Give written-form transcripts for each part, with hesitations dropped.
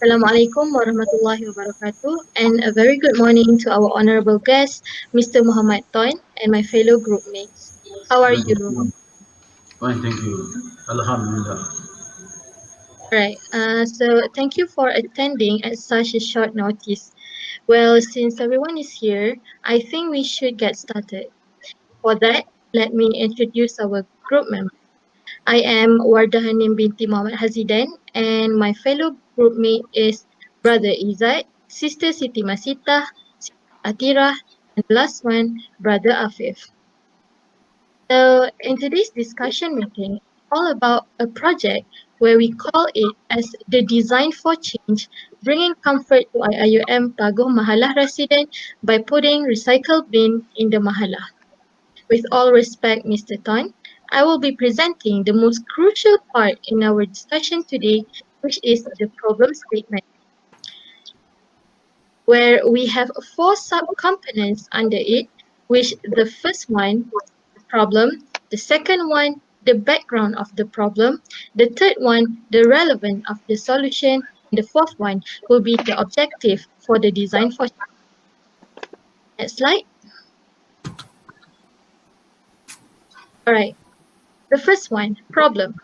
Assalamualaikum warahmatullahi wabarakatuh, and a very good morning to our honorable guest, Mr. Muhammad Toin, and my fellow group mates. How are you? Fine, thank you. Alhamdulillah. Right. So thank you for attending at such a short notice. Well, since everyone is here, I think we should get started. For that, let me introduce our group members. I am Wardahanim binti Muhammad Hazidan, and my fellow group mate is Brother Izzat, Sister Siti Masita, Atira, and the last one, Brother Afif. So in today's discussion meeting, all about a project where we call it as the Design for Change, bringing comfort to IIUM Pagoh Mahalah resident by putting recycle bin in the Mahalah. With all respect, Mr. Tan, I will be presenting the most crucial part in our discussion today, which is the problem statement, where we have four sub-components under it, which the first one, the problem, the second one, the background of the problem, the third one, the relevance of the solution, and the fourth one will be the objective for the design for. Next slide. All right. The first one, problem.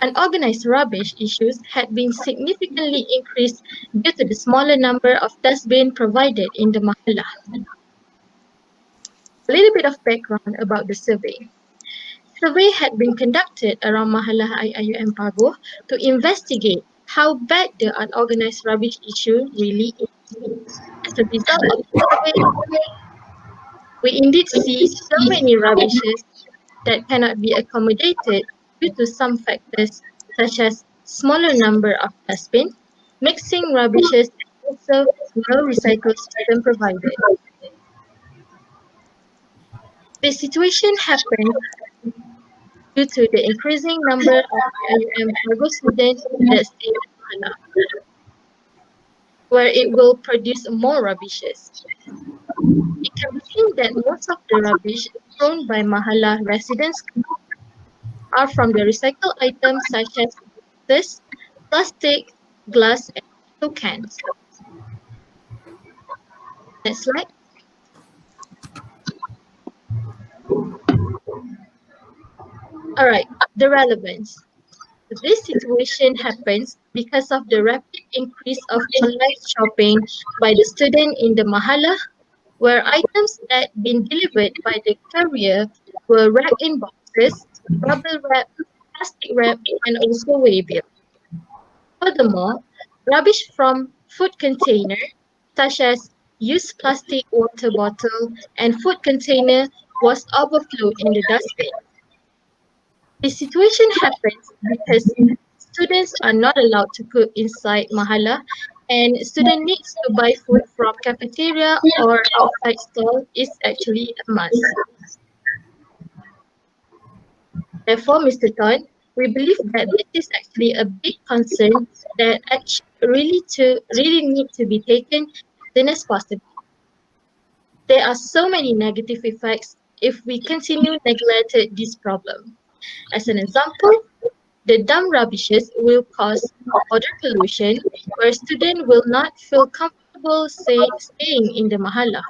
Unorganized rubbish issues had been significantly increased due to the smaller number of dustbins provided in the Mahalah. A little bit of background about the survey. Survey had been conducted around Mahalah IIUM Pagoh to investigate how bad the unorganized rubbish issue really is. As a result of the survey, we indeed see so many rubbishes that cannot be accommodated due to some factors such as smaller number of dustbins, mixing rubbishes, and also no recycle system provided. The situation happened due to the increasing number of IIUM Pagoh students that stay in Mahalah, where it will produce more rubbishes. It can be seen that most of the rubbish thrown by Mahalah residents are from the recycled items such as boxes, plastic, glass, and two cans. Next slide. Alright, the relevance. This situation happens because of the rapid increase of online shopping by the student in the Mahalah, where items that been delivered by the courier were wrapped in boxes, bubble wrap, plastic wrap, and also waybill. Furthermore, rubbish from food container, such as used plastic water bottle and food container, was overflowed in the dustbin. The situation happens because students are not allowed to cook inside Mahalah, and student needs to buy food from cafeteria or outside stall is actually a must. Therefore, Mr. Todd, we believe that this is actually a big concern that really need to be taken as soon as possible. There are so many negative effects if we continue neglected this problem. As an example, the dump rubbishes will cause water pollution, where students will not feel comfortable staying in the Mahalah.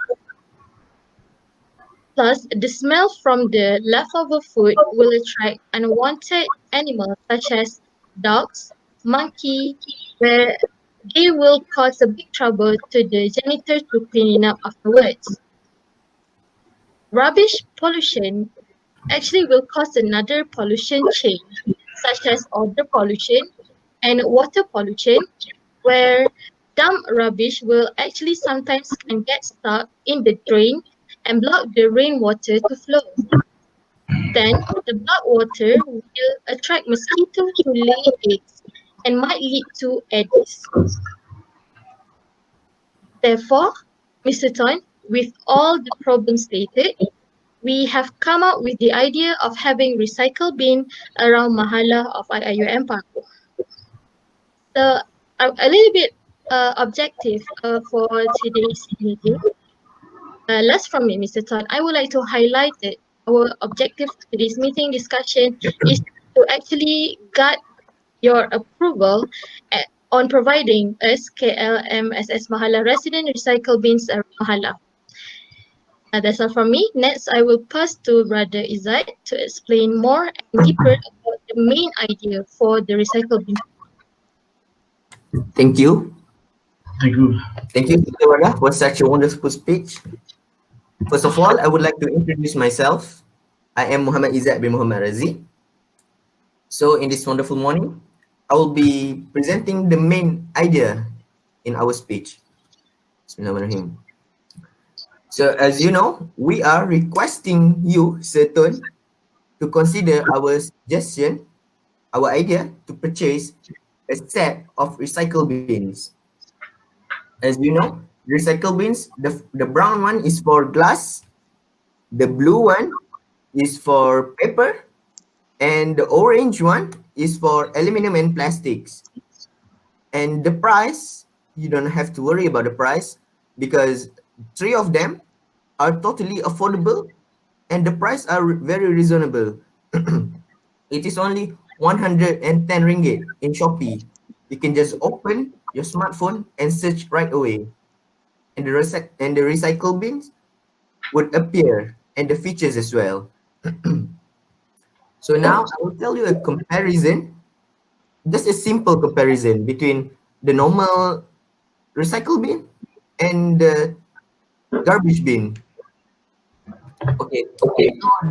Plus, the smell from the leftover food will attract unwanted animals such as dogs, monkey, where they will cause a big trouble to the janitor to clean it up afterwards. Rubbish pollution actually will cause another pollution chain, such as odor pollution and water pollution, where dump rubbish will actually sometimes can get stuck in the drain and block the rainwater to flow. Then, the blocked water will attract mosquitoes to lay eggs and might lead to Aedes. Therefore, Mr. Ton, with all the problems stated, we have come up with the idea of having recycle bin around Mahalah of IIUM Pagoh. So, a little bit objective for today's meeting. Last from me, Mr. Tan, I would like to highlight that our objective for today's meeting discussion is to actually get your approval on providing us KLMSS Mahala resident recycle bins around Mahala. That's all from me. Next, I will pass to Brother Izzat to explain more and deeper about the main idea for the recycle bin. Thank you. Thank you. Thank you, Sister Wada, for such a wonderful speech. First of all, I would like to introduce myself. I am Muhammad Izzat bin Muhammad Razi. So in this wonderful morning, I will be presenting the main idea in our speech. Bismillahirrahmanirrahim. So as you know, we are requesting you, Setun, to consider our suggestion, our idea to purchase a set of recycle bins. As you know, recycle bins, the brown one is for glass, the blue one is for paper, and the orange one is for aluminum and plastics. And the price, you don't have to worry about the price because 3 of them are totally affordable and the price are very reasonable. It is only 110 ringgit in Shopee. You can just open your smartphone and search right away. And the recycle bins would appear and the features as well. So now I will tell you a comparison, just a simple comparison between the normal recycle bin and the garbage bin. Okay,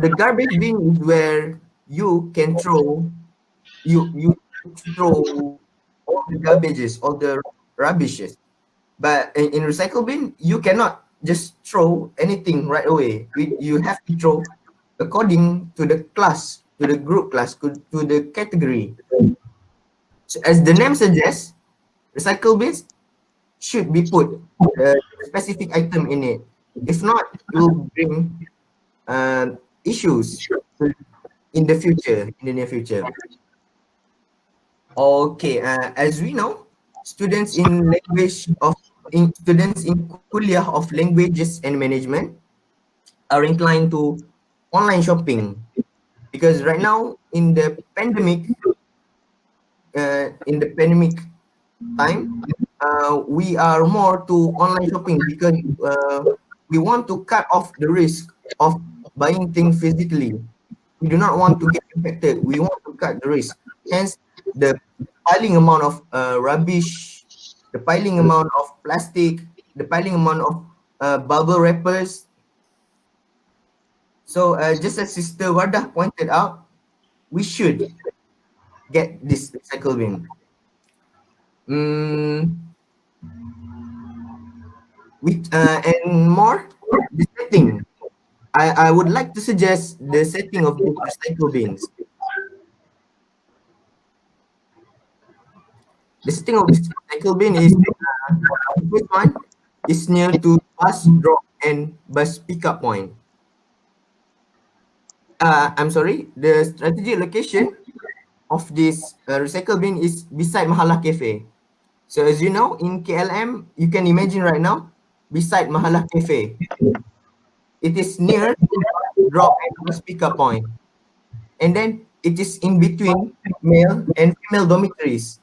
the garbage bin is where you can throw you throw all the garbages, all the rubbishes. But in recycle bin, you cannot just throw anything right away. You have to throw according to the class, to the group class, to the category. So as the name suggests, recycle bins should be put a specific item in it. If not, it will bring issues in the future, in the near future. Okay, as we know, students in Kulliyah of Languages and Management are inclined to online shopping because right now in the pandemic time, we are more to online shopping because we want to cut off the risk of buying things physically. We do not want to get infected. We want to cut the risk. Hence, the piling amount of rubbish, the piling amount of plastic, the piling amount of bubble wrappers. So just as Sister Wardah pointed out, we should get this recycle bin. And more, the setting. I would like to suggest the setting of the recycle bins. The setting of this recycle bin is the first one is near to bus drop and bus pickup point. I'm sorry, the strategic location of this recycle bin is beside Mahala Cafe. So as you know, in KLM, you can imagine right now, beside Mahala Cafe, it is near drop and bus pickup point. And then it is in between male and female dormitories.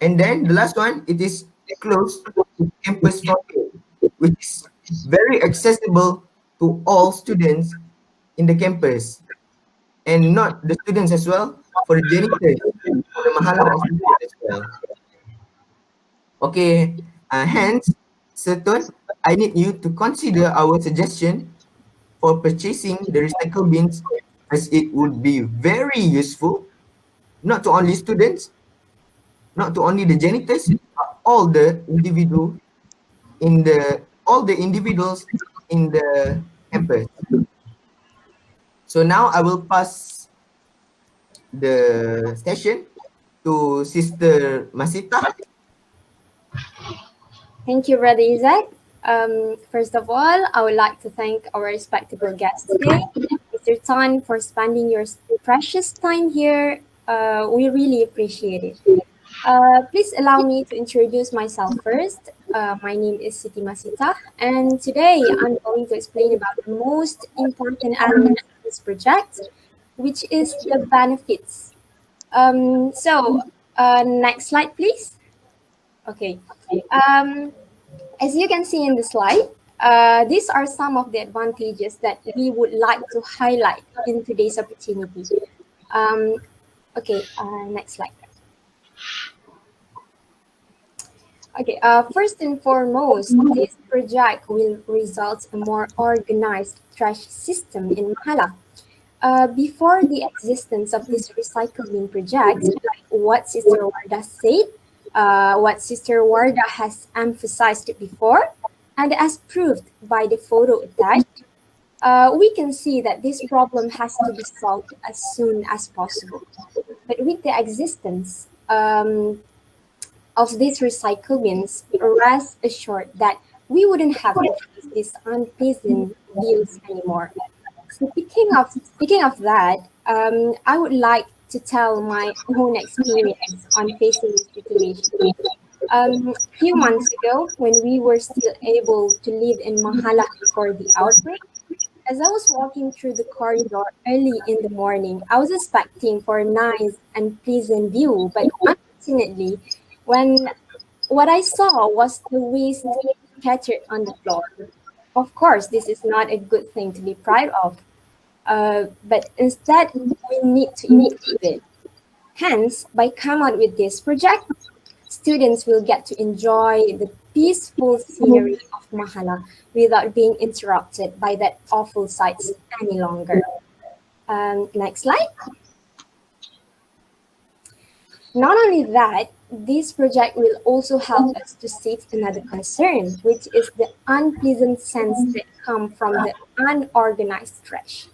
And then the last one, it is close to campus frontier, which is very accessible to all students in the campus. And not the students as well, for the janitors, for the Mahala students as well. Okay, hence, Setun, I need you to consider our suggestion for purchasing the recycle bins as it would be very useful, not to only students, not to only the janitors, but all the individuals in the campus. So now I will pass the session to Sister Masita. Thank you, Brother Izzat. First of all, I would like to thank our respectable guest today, Mr. Tan, for spending your precious time here. We really appreciate it. Please allow me to introduce myself first. My name is Siti Masita, and today I'm going to explain about the most important element of this project, which is the benefits. So Next slide, please. Okay. As you can see in the slide, these are some of the advantages that we would like to highlight in today's opportunity. Next slide. Okay, first and foremost, this project will result in a more organized trash system in Mahala. Before the existence of this recycling project, like what Sister Wardah said, what Sister Wardah has emphasized before, and as proved by the photo attached, we can see that this problem has to be solved as soon as possible. But with the existence of these recycle bins, rest assured that we wouldn't have to face these unpleasant views anymore. So speaking of that, I would like to tell my own experience on facing this situation. A few months ago, when we were still able to live in Mahala before the outbreak, as I was walking through the corridor early in the morning, I was expecting for a nice and pleasant view, but unfortunately, when what I saw was the waste scattered on the floor. Of course, this is not a good thing to be proud of, but instead we need to improve it. Hence, by coming out with this project, students will get to enjoy the peaceful scenery of Mahala without being interrupted by that awful sights any longer. Next slide. Not only that, this project will also help us to save another concern, which is the unpleasant scents that come from the unorganized trash.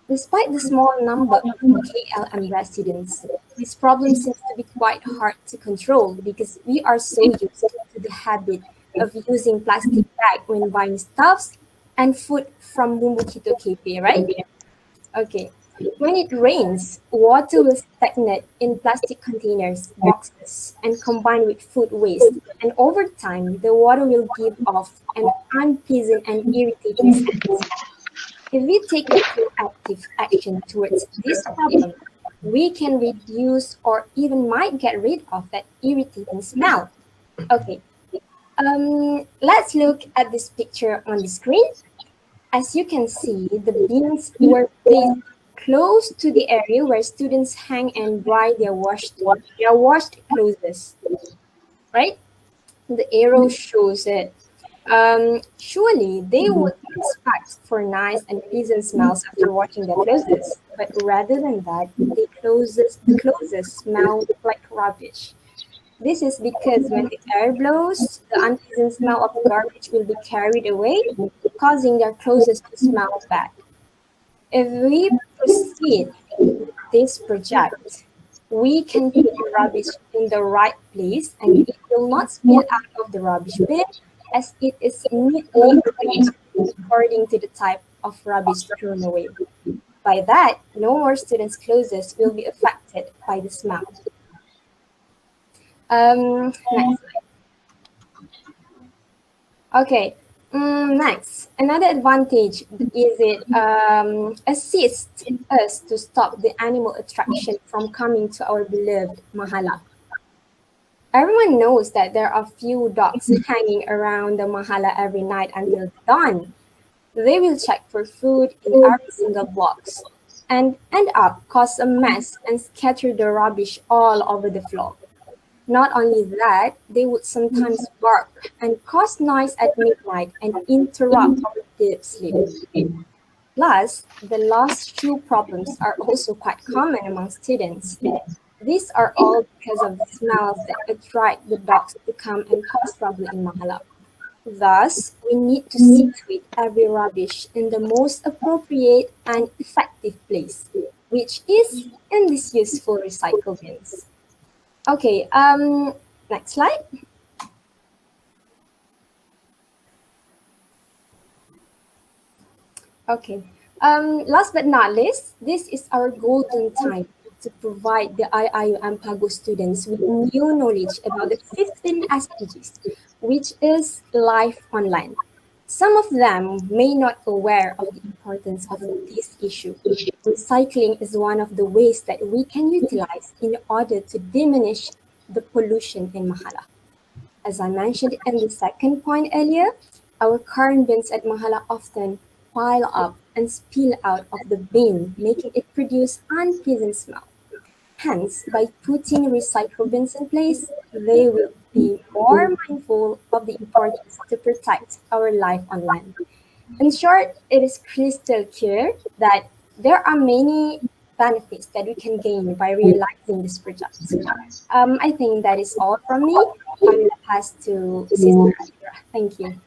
Despite the small number of KLM residents, this problem seems to be quite hard to control because we are so used to the habit of using plastic bag when buying stuffs and food from Bumbukito Cafe, right? Okay. When it rains, water will stagnate in plastic containers, boxes, and combine with food waste. And over time, the water will give off an unpleasant and irritating scent. If we take a proactive action towards this problem, we can reduce or even might get rid of that irritating smell. Okay, let's look at this picture on the screen. As you can see, the bins were placed close to the area where students hang and dry their washed clothes, right? The arrow shows it. Surely they would expect for nice and pleasant smells after washing their clothes, but rather than that, the clothes smell like rubbish. This is because when the air blows, the unpleasant smell of the garbage will be carried away, causing their clothes to smell bad. If we proceed with this project, we can put the rubbish in the right place and it will not spill out of the rubbish bin as it is neatly arranged according to the type of rubbish thrown away. By that, no more students' clothes will be affected by the smell. Next slide. Okay. Next, another advantage is it assists us to stop the animal attraction from coming to our beloved Mahala. Everyone knows that there are few dogs hanging around the Mahala every night until dawn. They will check for food in every single box and end up cause a mess and scatter the rubbish all over the floor. Not only that, they would sometimes bark and cause noise at midnight and interrupt our deep sleep. Plus, the lost shoe problems are also quite common among students. These are all because of the smells that attract the dogs to come and cause trouble in Mahala. Thus, we need to situate every rubbish in the most appropriate and effective place, which is in these useful recycle bins. Okay, next slide. Okay, last but not least, this is our golden time to provide the IIUM Pagoh students with new knowledge about the 15 SDGs, which is life on land. Some of them may not aware of the importance of this issue. Recycling is one of the ways that we can utilize in order to diminish the pollution in Mahala. As I mentioned in the second point earlier, our current bins at Mahala often pile up and spill out of the bin, making it produce unpleasant smell. Hence, by putting recycle bins in place, they will be more mindful of the importance to protect our life on land. In short, it is crystal clear that there are many benefits that we can gain by realizing this project. I think that is all from me. I will pass to Sister Adira. Thank you.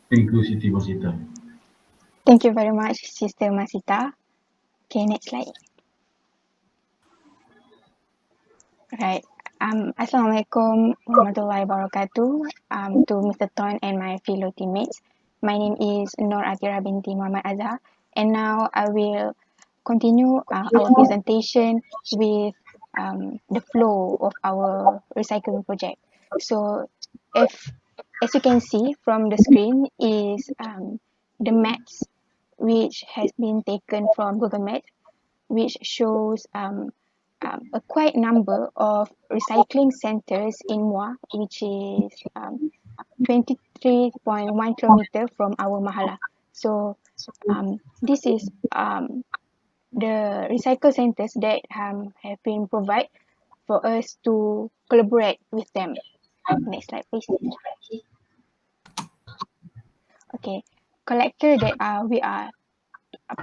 Thank you, Siti Masita. Thank you very much, Sister Masita. Okay, next slide. Right. Assalamualaikum warahmatullahi wabarakatuh to Mr. Ton and my fellow teammates. My name is Nur Atira binti Muhammad Azhar, and now I will continue our presentation with the flow of our recycling project. So, as you can see from the screen is the maps which has been taken from Google Maps, which shows a quite number of recycling centers in Muar, which is 23.1 kilometer from our Mahala. So this is the recycle centers that have been provided for us to collaborate with them. Next slide, please. Okay, collector that we are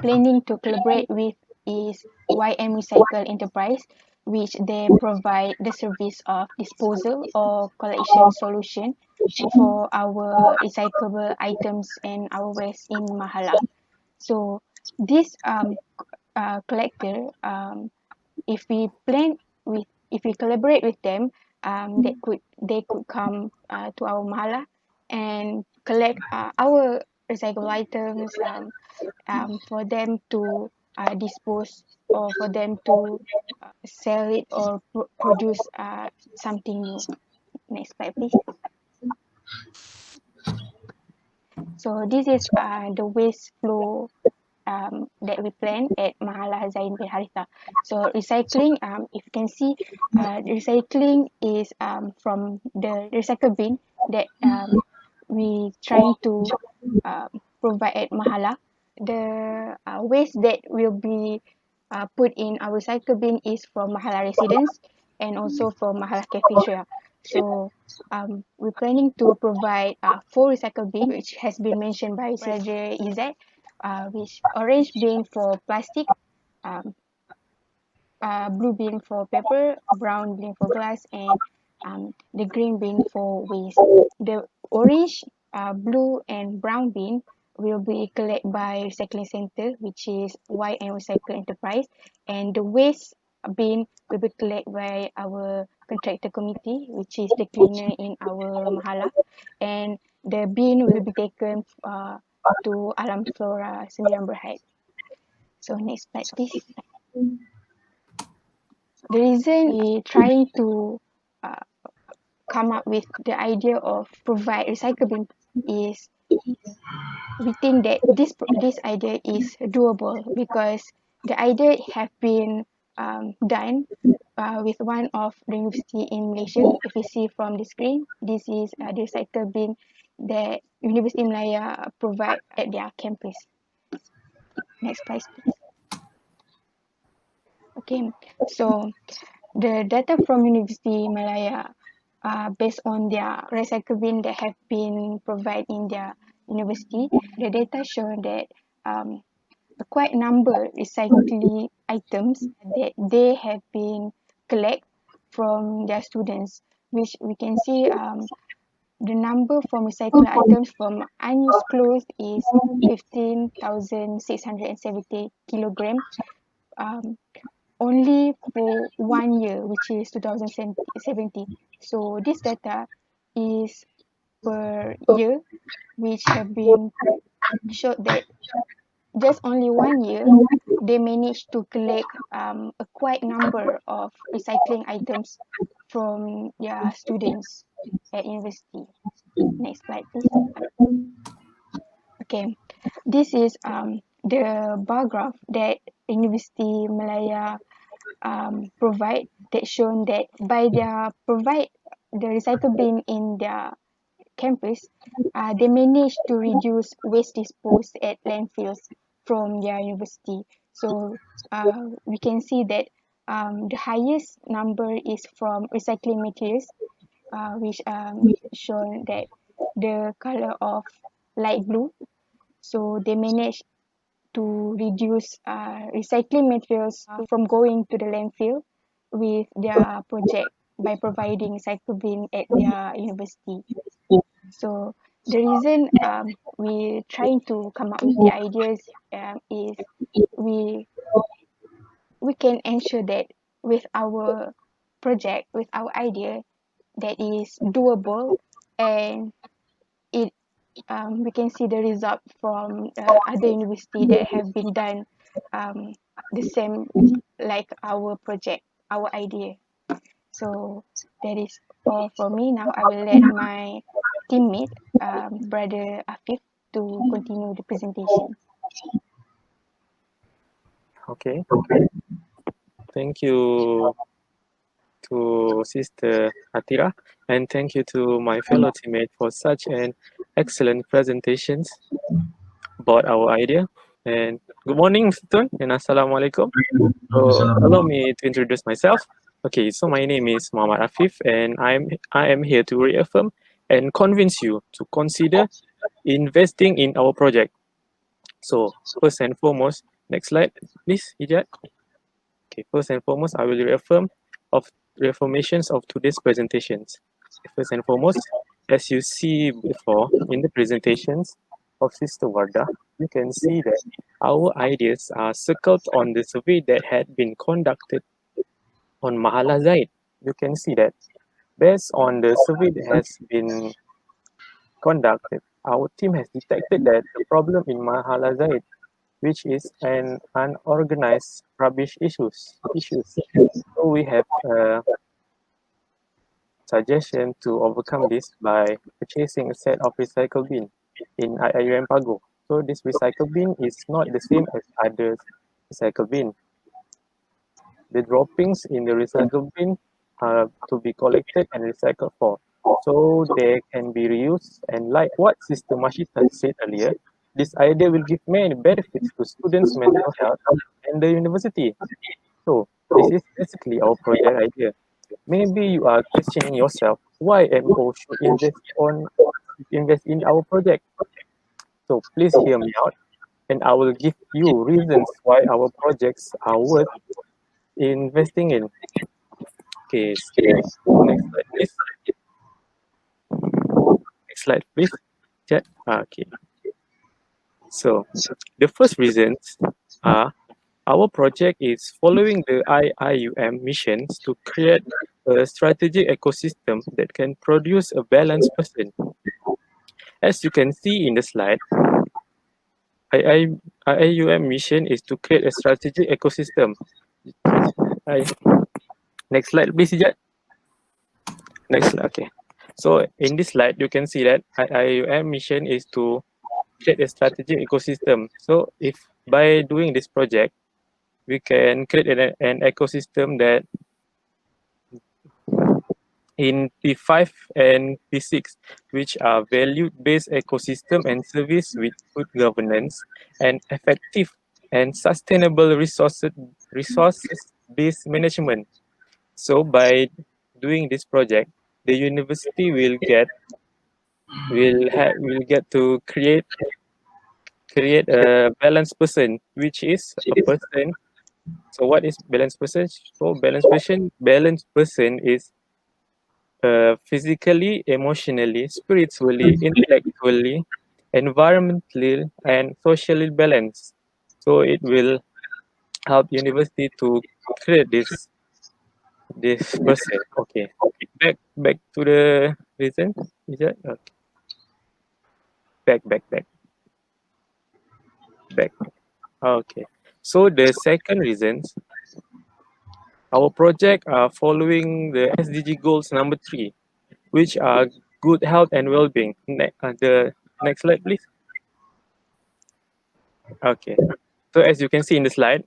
planning to collaborate with is YM Recycle Enterprise, which they provide the service of disposal or collection solution for our recyclable items and our waste in Mahala. So this collector, if we collaborate with them, they could come to our Mahala and collect our recyclable items for them to dispose or for them to sell it or produce something new. Next slide, please. So this is the waste flow that we plan at Mahala Zain bin Haritha. So recycling, if you can see, recycling is from the recycle bin that we trying to provide at Mahala. The waste that will be put in our recycle bin is from Mahala residents and also from Mahala cafeteria. So we're planning to provide 4 recycle bin, which has been mentioned by Saja Izzat, which orange bin for plastic, blue bin for paper, brown bin for glass, and the green bin for waste. The orange, blue, and brown bin will be collected by recycling center, which is YM Recycle Enterprise, and the waste bin will be collected by our contractor committee, which is the cleaner in our Mahala, and the bin will be taken to Alam Flora Sembilan Berhad. So next slide, please. The reason we trying to come up with the idea of provide recycle bin is we think that this idea is doable because the idea have been done with one of the university in Malaysia. If you see from the screen, this is the recycle bin that University Malaya provide at their campus. Next slide, please. Okay, so the data from University Malaya based on their recycle bin that have been provided in their university, the data show that a quite number recycling items that they have been collect from their students, which we can see the number from recycled items from unused clothes is 15,670 kilogram. Only for 1 year, which is 2070. So this data is per year, which have been showed that just only 1 year, they managed to collect a quite number of recycling items from their students at university. Next slide, please. Okay, this is the bar graph that University Malaya provide, that shown that by their provide the recycle bin in their campus, they managed to reduce waste disposed at landfills from their university. So we can see that the highest number is from recycling materials, which shown that the color of light blue. So they managed to reduce recycling materials from going to the landfill with their project by providing recycle bin at their university. So the reason we trying to come up with the ideas is we we can ensure that with our project, with our idea, that is doable, and it we can see the result from other university that have been done the same like our project, our idea. So that is all from me. Now I will let my teammate, brother Afif, to continue the presentation. Okay, thank you to Sister Atira, and thank you to my fellow teammate for such an excellent presentations about our idea. And good morning, Mr. Tun, and Assalamualaikum. So allow me to introduce myself. Okay, so my name is Muhammad Afif, and I am here to reaffirm and convince you to consider investing in our project. So first and foremost, next slide, please, Ijat. Okay, first and foremost, I will reaffirmations of today's presentations. First and foremost, as you see before in the presentations of Sister Wardah, you can see that our ideas are circled on the survey that had been conducted on Mahala Zaid. You can see that based on the survey that has been conducted, our team has detected that the problem in Mahala Zaid, which is an unorganized rubbish issues. So we have a suggestion to overcome this by purchasing a set of recycle bin in IIUM Pagoh. So this recycle bin is not the same as other recycle bin. The droppings in the recycle bin are to be collected and recycled for, so they can be reused. And like what Sister Mashita said earlier, this idea will give many benefits to students' mental health and the university. So this is basically our project idea. Maybe you are questioning yourself why MO should invest in our project. So please hear me out, and I will give you reasons why our projects are worth investing in. Okay, so next slide, please. Next slide, please. Chat. Okay. So the first reasons are our project is following the IIUM missions to create a strategic ecosystem that can produce a balanced person. As you can see in the slide, IIUM mission is to create a strategic ecosystem. Next slide, please, Ijat. Next slide, okay. So in this slide, you can see that IIUM mission is to create a strategic ecosystem. So if by doing this project, we can create an ecosystem that in P5 and P6, which are value-based ecosystem and service with good governance and effective and sustainable resources-based management. So by doing this project, the university will get to create a balanced person, which is a person. So what is balanced person? So balanced person is physically, emotionally, spiritually, intellectually, environmentally, and socially balanced. So it will help university to create this person. Okay. Back to the reason. Is that okay? Back. Okay. So the second reasons, our project are following the SDG goals number 3, which are good health and well-being. The next slide, please. Okay. So as you can see in the slide,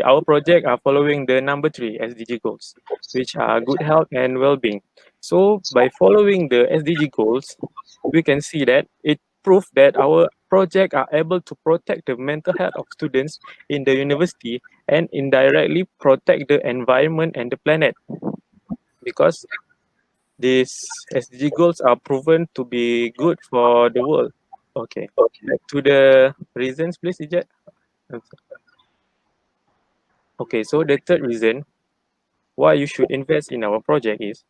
our project are following the number 3 SDG goals, which are good health and well-being. So by following the SDG goals, we can see that it proves that our project are able to protect the mental health of students in the university and indirectly protect the environment and the planet, because these SDG goals are proven to be good for the world. Okay, back to the reasons, please, Ijat. Okay, so the third reason why you should invest in our project is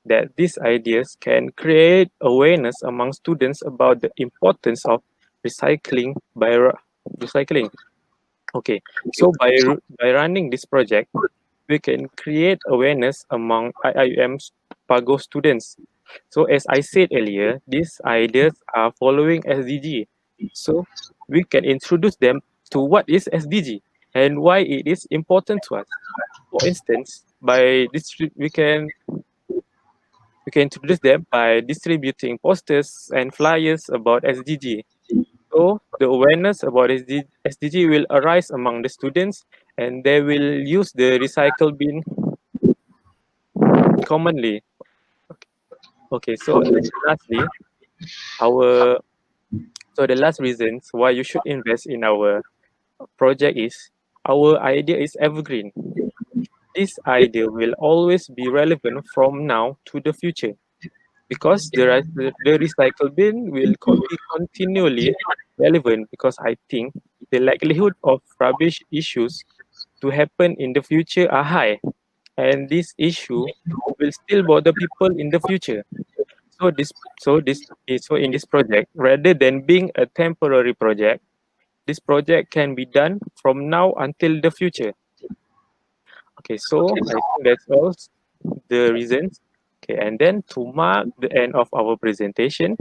that these ideas can create awareness among students about the importance of recycling by recycling. Okay, so by running this project, we can create awareness among IIUM's Pagoh students. So as I said earlier, these ideas are following SDG. So we can introduce them to what is SDG and why it is important to us. For instance, we can introduce them by distributing posters and flyers about SDG. So the awareness about SDG will arise among the students, and they will use the recycle bin commonly. Okay, so lastly, the last reasons why you should invest in our project is our idea is evergreen. This idea will always be relevant from now to the future, because the recycle bin will be continually relevant, because I think the likelihood of rubbish issues to happen in the future are high, and this issue will still bother people in the future. So in this project, rather than being a temporary project, this project can be done from now until the future. Okay, so I think that's all the reasons. Okay, and then to mark the end of our presentation,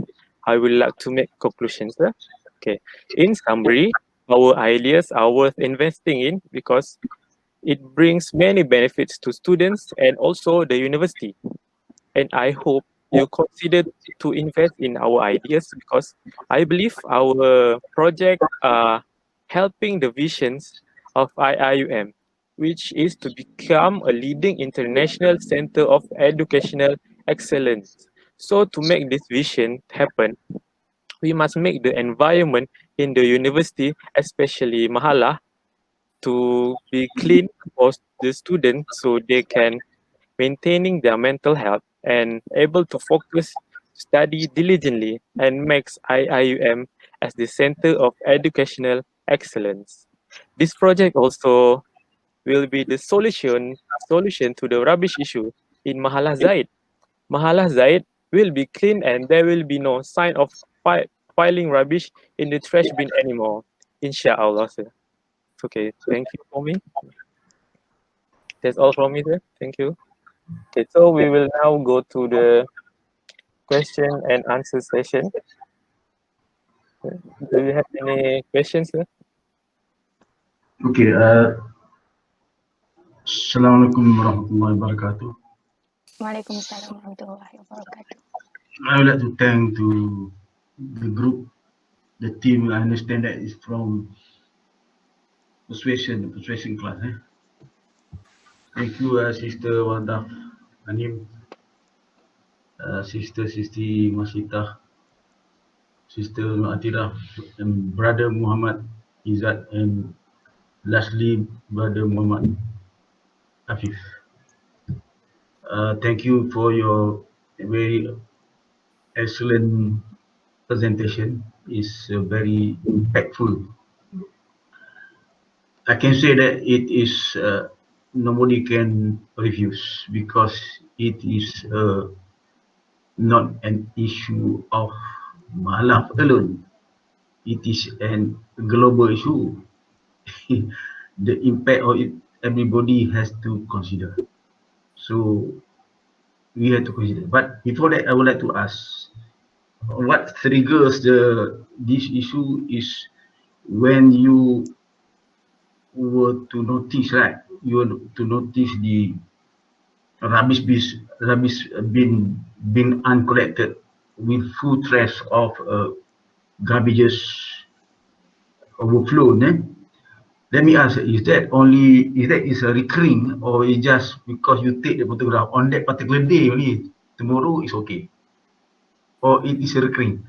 I would like to make conclusions. Okay, in summary, our ideas are worth investing in because it brings many benefits to students and also the university. And I hope you consider to invest in our ideas, because I believe our project are helping the visions of IIUM, which is to become a leading international center of educational excellence. So to make this vision happen, we must make the environment in the university, especially Mahala, to be clean for the students so they can maintaining their mental health and able to focus, study diligently, and makes IIUM as the center of educational excellence. This project also will be the solution to the rubbish issue in Mahalah Zaid. Mahalah Zaid will be clean and there will be no sign of piling rubbish in the trash bin anymore. Inshallah, sir. Okay, thank you for me. That's all from me, sir. Thank you. Okay, so we will now go to the question and answer session. Do you have any questions, sir? Okay. Assalamualaikum warahmatullahi wabarakatuh. Waalaikumsalam warahmatullahi wabarakatuh. I would like to thank to the group, the team. I understand that is from persuasion class. Thank you, Sister Wanda Anim, Sister Sisti Masita, Sister Atira, and Brother Muhammad Izzat, and lastly, Brother Muhammad Afif. Thank you for your very excellent presentation. It's very impactful. I can say that it is nobody can refuse, because it is not an issue of Mahalah alone. It is a global issue. The impact of it, everybody has to consider. So we have to consider. But before that, I would like to ask, what triggers this issue is when you were to notice, right? You were to notice the rubbish bin being uncollected with full threats of garbages overflow. Let me ask, is that is a recurring, or is just because you take the photograph on that particular day only, tomorrow is okay, or it is a recurring?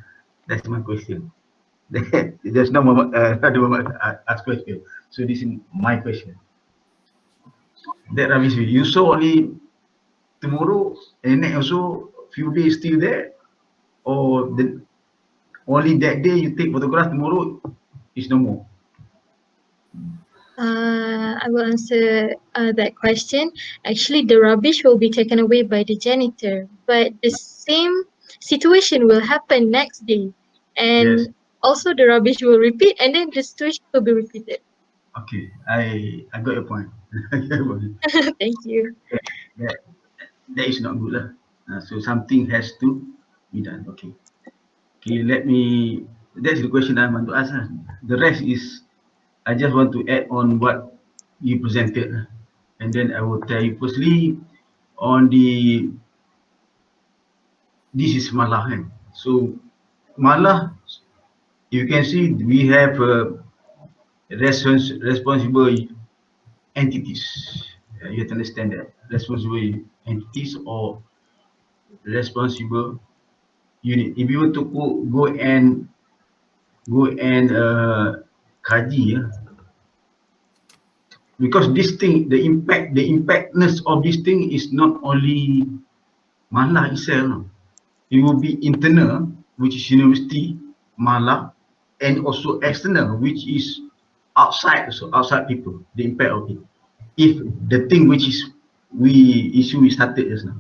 That's my question. There's no other ask question. So this is my question. That rubbish you saw only tomorrow and then also few days still there, or the only that day you take photograph, tomorrow is no more. I will answer that question. Actually, the rubbish will be taken away by the janitor, but the same situation will happen next day, and Yes. also the rubbish will repeat, and then the situation will be repeated. Okay, I got your point. Thank you. that, that is not good lah. So something has to be done. Okay. Okay, let me. That's the question I want to ask. The rest is I just want to add on what you presented, and then I will tell you firstly on the this is Malah. So Malah, you can see we have responsible entities. You have to understand that responsible entities or responsible unit. If you were to go and kaji, because this thing, the impactness of this thing is not only Malah itself. It will be internal, which is university, Malah, and also external, which is outside, so outside people, the impact of it. If the thing which is we started just now.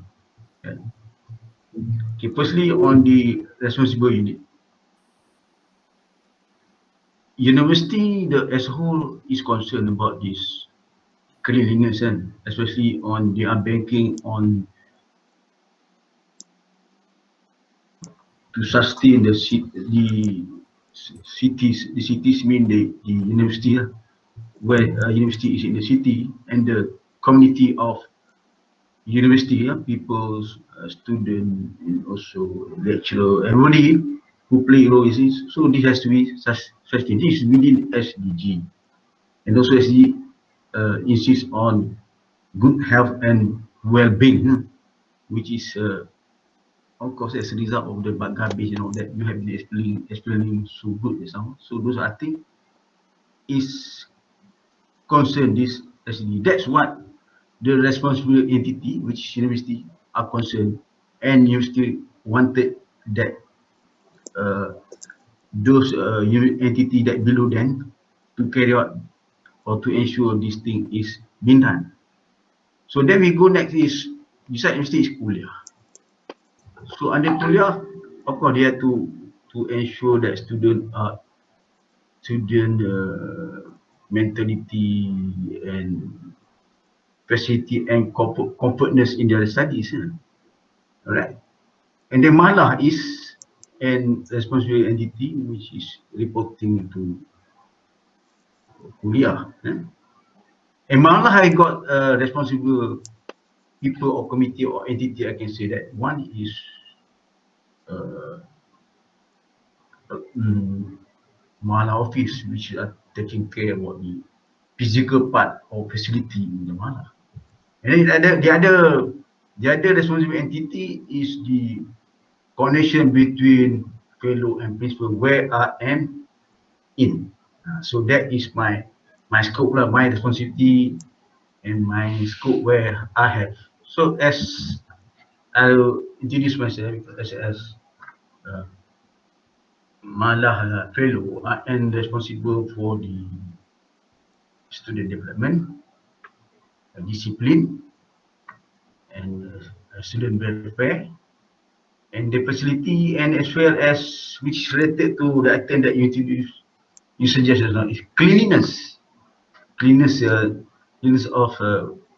Okay, firstly on the responsible unit. University as a whole is concerned about this cleanliness, especially on their banking on to sustain the cities mean the university, where university is in the city, and the community of university, people, student, and also lecturer, everybody who play a role in this. So this has to be sustained. This is within SDG, and also SDG insists on good health and well-being, which is of course as a result of the garbage and all that you have been explaining so good just now. So those I think is concern this SDG. That's what the responsible entity, which is university, are concerned, and university wanted that those entity that below them to carry out or to ensure this thing is being done. So then we go next is beside university is Kulliyah. So under Kulliyah, of course, they have to ensure that student mentality and facility and comfortness in their studies. Alright. And then Malah is an responsible entity which is reporting to Kulliyah. And Malah I got responsible people or committee or entity. I can say that one is Malah office, which are taking care about the physical part or facility in the Malah. And then the other responsible entity is the connection between fellow and principal, where I am in. So that is my scope, my responsibility, and my scope where I have. So as I'll introduce myself as Malah fellow, I am responsible for the student development, discipline, and student welfare, and the facility, and as well as which is related to the item that you introduced, you suggested now is cleanliness of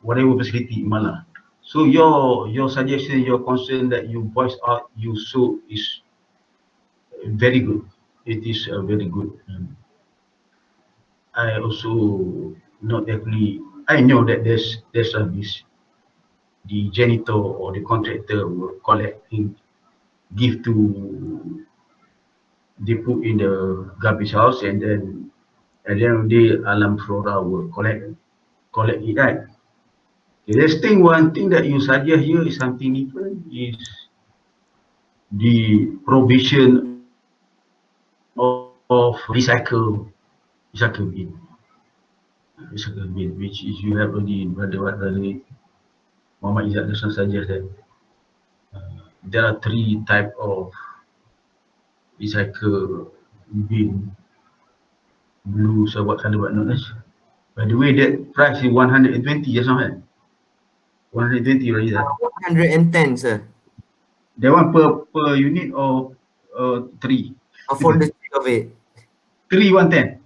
whatever facility in Malah. So your suggestion, your concern that you voiced out, you show is very good. It is very good. I also not actually. I know that there's this the janitor or the contractor will collect in give to, they put in the garbage house, and then at the end of the day, Alam Flora will collect it, right? Okay, let's think one thing that you suggest here is something different, is the provision of recycle bin, which is you have already, brother Muhammad Izzat just suggest that there are 3 type of recycle bin, blue, so what color, what not. By the way, that price is 120 just now, kan? 120, right? 110, sir. That one per unit or 3? For the sake of it. 3 110.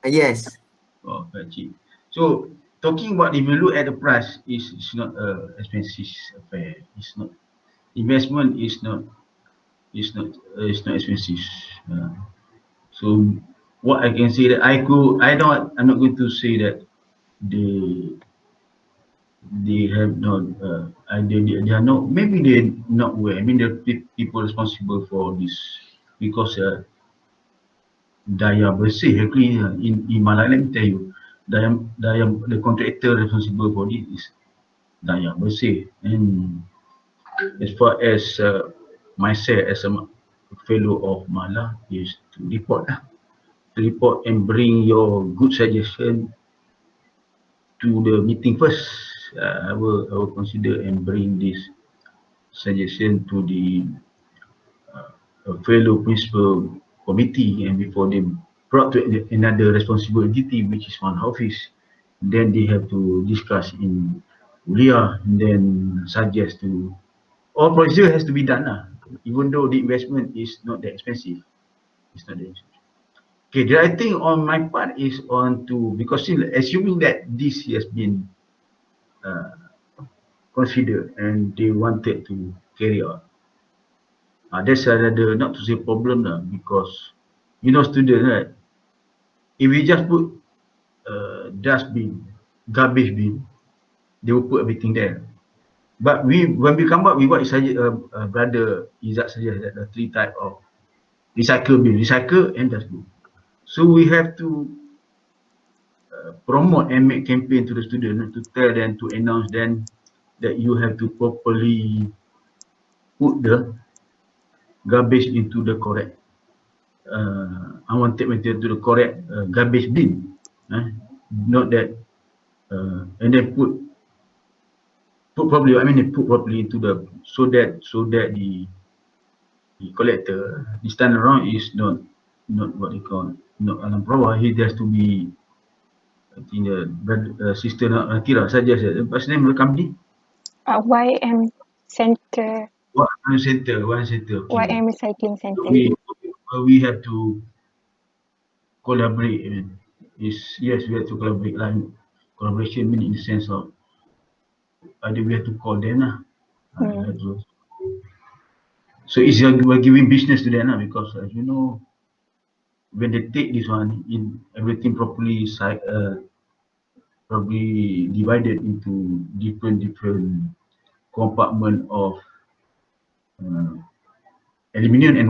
Yes. Oh, quite cheap. So talking about, if you look at the price, it's not a expensive affair. It's not, investment is not, it's not expensive. So what I can say that I'm not going to say that they have not they are not, maybe they're not aware. I mean, the people responsible for this, because daya bersih actually, in Malaya, let me tell you, the contractor responsible for this is daya bersih. And as far as myself as a fellow of Mala, is to report and bring your good suggestion to the meeting first. I will consider and bring this suggestion to the fellow principal committee, and before they brought to another responsible entity, which is one office, then they have to discuss in Kulliyah, and then suggest to, all procedure has to be done, even though the investment is not that expensive. It's not that expensive. Okay, the right thing on my part is on to, because still assuming that this has been considered and they wanted to carry out, that's another, not to say problem, because student, right? If we just put dustbin, garbage bin, they will put everything there. But when we come up with what brother Izzat suggested, that the 3 type of recycle bin, recycle and dustbin. So we have to promote and make campaign to the student, to tell them, to announce them that you have to properly put the garbage into the correct unwanted material to the correct garbage bin, not that and then put properly. I mean, they put properly into the, so that the collector this time around is not what they call, not alam bawah. He has to be, I think the sister Atira suggests that, what's the name of the company? YM Center, One center. Okay. YM Recycling Center. We have to collaborate. I mean, yes, we have to collaborate. Collaboration mean in the sense of either we have to call them so it's we're giving business to them, because as you know, when they take this one in, everything properly probably divided into different compartment of aluminium and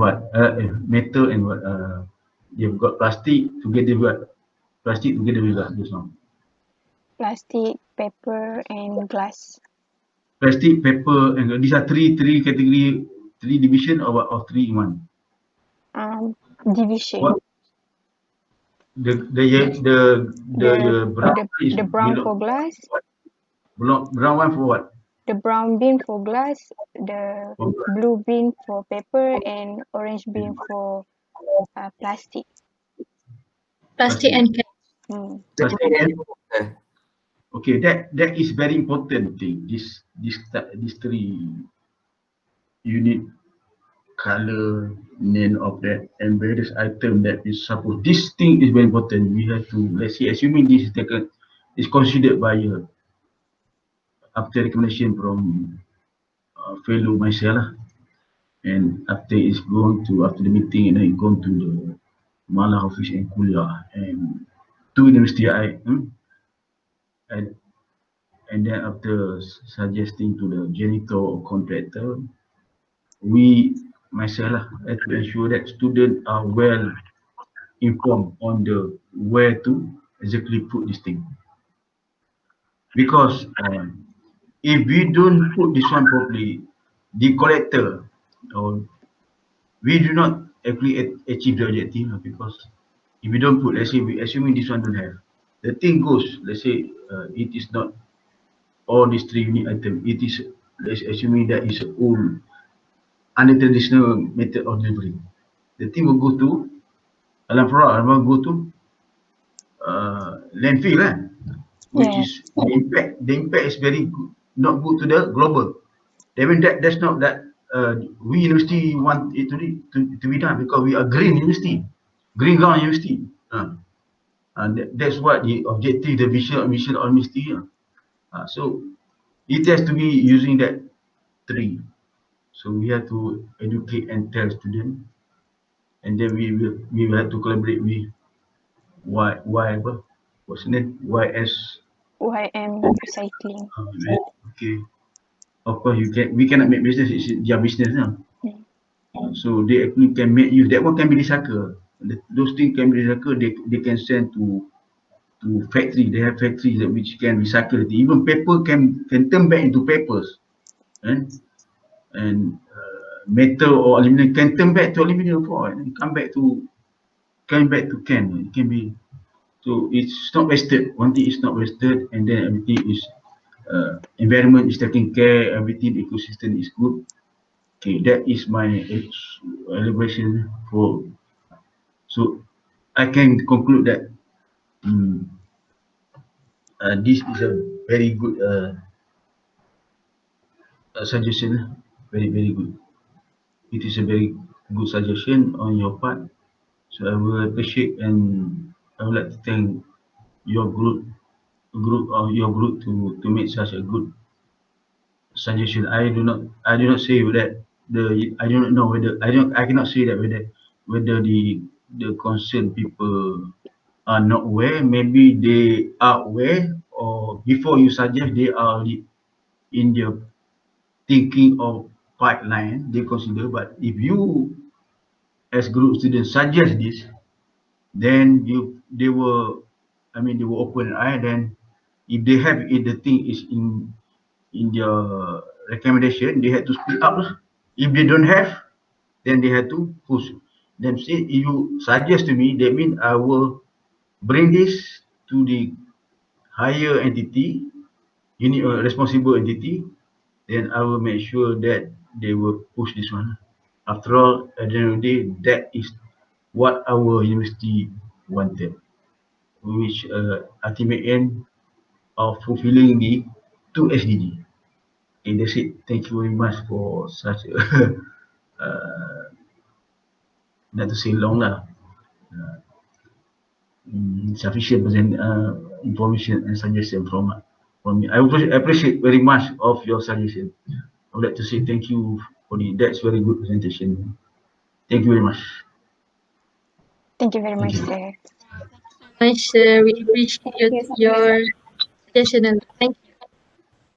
metal, and what they've got plastic together with this one. Plastic, paper, and glass. Plastic, paper, and these are three category, 3 division, or 3 in 1. Division. What? The brown is the brown for glass. Brown one for what? The brown bin for glass, the blue bin for paper, and orange bin for plastic. Plastic and Plastic and, okay, that is very important thing. This 3 unit, color, name of that, and various item that is supposed. This thing is very important. We have to, let's say, assuming this is taken, is considered by after recommendation from fellow myself, and after it's gone to, after the meeting, and then it gone to the Mala office and Kulliyah and to University and then after suggesting to the janitor or contractor, we myself lah, to ensure that students are well informed on the where to exactly put this thing. Because if we don't put this one properly, the collector, or we do not actually achieve the objective, because if we don't put, let's say, we assuming this one don't have, the thing goes, let's say it is not all these 3 unique items, it is, let's assuming that is old, under traditional method of delivery. The thing will go to alam product, will go to landfill, which Yes. is the impact is very good, not good to the global. I mean that's not that we university want it to be done, because we are green university, green ground university. And that's what the objective, the mission of university. So it has to be using that 3. So we have to educate and tell students, and then we will have to collaborate with what's the name, YS. YM recycling. Okay, of course we cannot make business, it's their business now. So they actually can make use, that one can be recycled. Those things can be recycled, they can send to factory. They have factories that which can recycle it. Even paper can turn back into papers, and metal or aluminum can turn back to aluminum for, and come back to can. It can be, so it's not wasted. One thing is not wasted, and then everything is environment is taken care, everything, the ecosystem is good. Okay, that is my elaboration for. So I can conclude that this is a very good suggestion, very good. It is a very good suggestion on your part. So I will appreciate, and I would like to thank your group to make such a good suggestion. I do not say that I do not know whether I cannot say that whether the concerned people are not aware. Maybe they are aware, or before you suggest they are already in their thinking of pipeline they consider. But if you as group students suggest this, then they will, they will open an eye. Then if they have, if the thing is in their recommendation, they had to speak up. If they don't have, then they had to push them. Say, if you suggest to me, that means I will bring this to the higher entity, unit or responsible entity, then I will make sure that they will push this one. After all, at the end of the day, that is what our university wanted, which ultimate end of fulfilling the 2 SDG. Okay, that's it. Thank you very much for such a not to say long lah, sufficient information and suggestion from me. I appreciate very much of your suggestion. I would like to say thank you for that's very good presentation. Thank you very much. Thank you very much, you. sir. Much, we appreciate Thank you so much. your suggestion a lot.